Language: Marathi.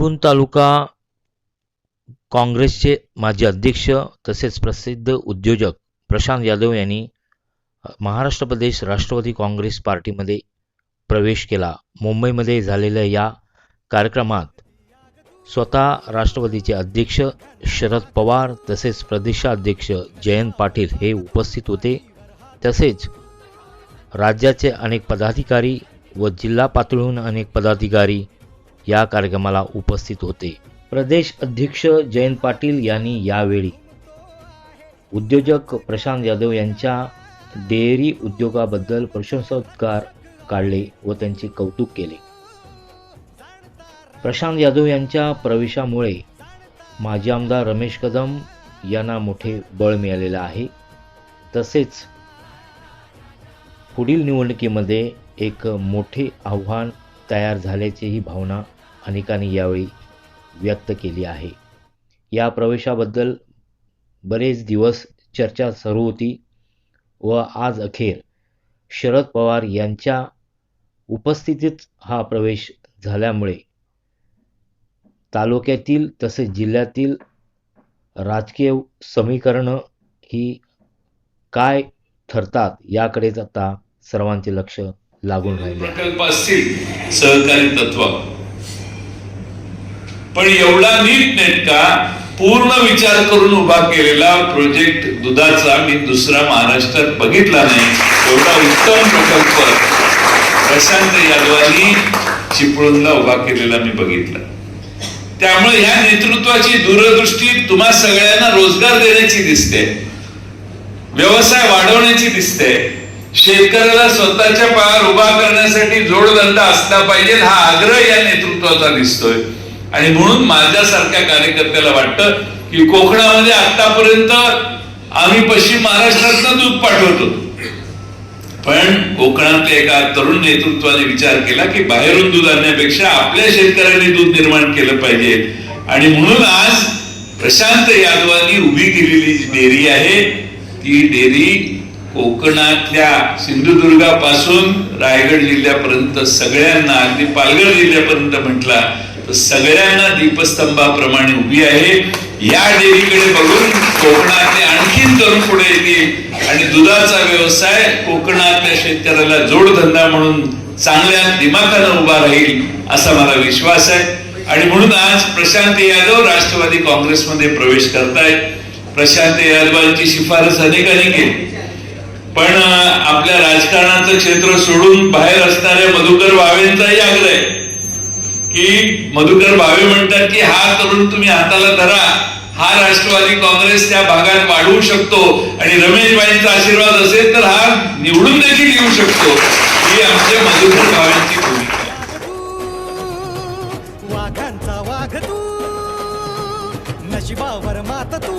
चिपळूण तालुका काँग्रेसचे माजी अध्यक्ष तसेच प्रसिद्ध उद्योजक प्रशांत यादव यांनी महाराष्ट्र प्रदेश राष्ट्रवादी काँग्रेस पार्टीमध्ये प्रवेश केला। मुंबईमध्ये झालेल्या या कार्यक्रमात स्वतः राष्ट्रवादीचे अध्यक्ष शरद पवार तसेच प्रदेशाध्यक्ष जयंत पाटील हे उपस्थित होते। तसेच राज्याचे अनेक पदाधिकारी व जिल्हा पातळीहून अनेक पदाधिकारी या कार्यक्रमाला उपस्थित होते। प्रदेश अध्यक्ष जयंत पाटील यांनी यावेळी उद्योजक प्रशांत यादव यांच्या डेअरी उद्योगाबद्दल प्रशंसोद्गार काढले व त्यांचे कौतुक केले। प्रशांत यादव यांच्या प्रवेशामुळे माजी आमदार रमेश कदम यांना मोठे बळ मिळालेले आहे। तसेच पुढील निवडणुकीमध्ये एक मोठे आव्हान तयार झाल्याचीही भावना अनेकांनी यावेळी व्यक्त केली आहे। या प्रवेशाबद्दल बरेच दिवस चर्चा सुरू होती व आज अखेर शरद पवार यांच्या उपस्थितीत हा प्रवेश झाल्यामुळे तालुक्यातील तसेच जिल्ह्यातील राजकीय समीकरणं ही काय ठरतात याकडेच आता सर्वांचे लक्ष लागून राहिले आहे। प्रकल्प असतील सहकारी तत्व, पण एवढा नीटनेटका पूर्ण विचार करून उभा केलेला प्रोजेक्ट दुधाचा मी दुसरा महाराष्ट्रात बघितला नाही। एवढा उत्तम प्रकल्प प्रशांत यादवांनी चिपळूणला उभा केलेला मी बघितला। त्यामुळे ह्या नेतृत्वाची दूरदृष्टी तुम्हा सगळ्यांना रोजगार देण्याची दिसते, व्यवसाय वाढवण्याची दिसते, शेतकऱ्याला स्वतःच्या पायावर उभा करण्यासाठी जोडधंदा असला पाहिजे हा आग्रह या नेतृत्वाचा दिसतोय। आणि म्हणून माझ्यासारख्या कार्यकर्त्याला वाटतं की कोकणामध्ये आतापर्यंत आम्ही पश्चिम महाराष्ट्रातनं दूध पाठवतो, पण कोकणातल्या एका तरुण नेतृत्वाने विचार केला की बाहेरून दूध आणण्यापेक्षा आपल्या शेतकऱ्यांनी दूध निर्माण केलं पाहिजे। आणि म्हणून आज प्रशांत यादवांनी उभी केलेली जी डेअरी आहे ती डेअरी कोकणातल्या सिंधुदुर्गापासून रायगड जिल्ह्यापर्यंत सगळ्यांना, अगदी पालघर जिल्ह्यापर्यंत म्हटला तर सगळ्यांना दीपस्तंभाप्रमाणे उभी आहे। या डेअरीकडे बघून कोकणातले आणखीन तरुण पुढे येतील आणि दुधाचा व्यवसाय कोकणातल्या शेतकऱ्याला जोडधंदा म्हणून चांगल्या दिमाखानं उभा राहील असा मला विश्वास आहे। आणि म्हणून आज प्रशांत यादव राष्ट्रवादी काँग्रेसमध्ये प्रवेश करतायत। प्रशांत यादवांची शिफारस अनेकांनी केली, पण आपल्या राजकारणाचं क्षेत्र सोडून बाहेर असणाऱ्या मधुकर भावेंचाही आग्रह आहे की मधुकर भावे म्हणतात की हा तरुण तुम्ही हाताला धरा, हा राष्ट्रवादी काँग्रेस त्या भागात वाढवू शकतो आणि रमेशबाईंचा आशीर्वाद असेल तर हा निवडून देखील येऊ शकतो। ही आमच्या मधुकर भावेंची भूमिका आहे। वाघांचा वाघ तू, नशिबावर मात तू,